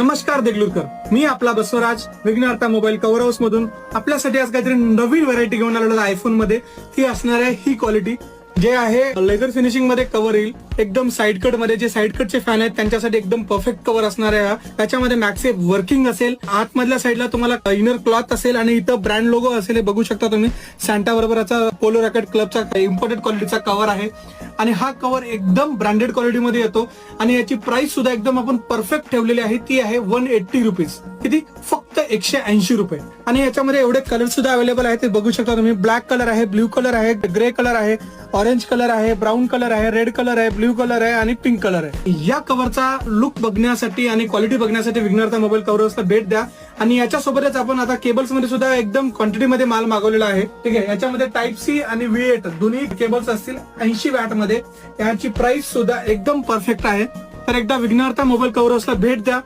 नमस्कार देगलूरकर, मी आपला Basavaraj विघ्नार्था mobile cover house मधून आपल्यासाठी आज काहीतरी नवीन व्हरायटी घेऊन आलेलो आहे आयफोन मध्ये. ती असणार आहे ही क्वालिटी जे आहे लेदर फिनिशिंग मध्ये कव्हर येईल. एकदम साइड कट मध्ये जे साइड कटचे फॅन आहेत त्यांच्यासाठी एकदम परफेक्ट कव्हर असणार आहे. त्याच्यामध्ये मॅक्सेफ वर्किंग असेल, आतमधल्या साईडला तुम्हाला इनर क्लॉथ असेल आणि इथं ब्रँड लोगो असेल. हे बघू शकता तुम्ही, सॅन्टा बरोबरचा पोलो रॅकेट क्लबचा इम्पोर्टेड क्वालिटीचा कव्हर आहे आणि हा कव्हर एकदम ब्रँडेड क्वालिटीमध्ये येतो आणि याची प्राइस सुद्धा एकदम आपण परफेक्ट ठेवलेली आहे. ती आहे 180 रुपीज. किती? फक्त 180 रुपये. आणि याच्यामध्ये एवढे कलर सुद्धा अवेलेबल आहेत, ते बघू शकता तुम्ही. ब्लॅक कलर आहे, ब्ल्यू कलर आहे, ग्रे कलर आहे, ऑरेंज कलर आहे, ब्राऊन कलर आहे, रेड कलर आहे, ब्ल्यू कलर आहे आणि पिंक कलर आहे. या कव्हरचा लुक बघण्यासाठी आणि क्वालिटी बघण्यासाठी विघ्नार्था मोबाईल कव्हर हाऊसला भेट द्या. आणि याच्यासोबतच आपण आता केबल्स मध्ये सुद्धा एकदम क्वांटिटीमध्ये माल मागवलेला आहे. ठीक आहे, याच्यामध्ये टाइप सी आणि V8 दोन्ही केबल्स असतील 80 वॅट मध्ये. याची प्राइस सुद्धा एकदम परफेक्ट आहे. तर एकदा विघ्नार्था मोबाईल कव्हर हाऊसला भेट द्या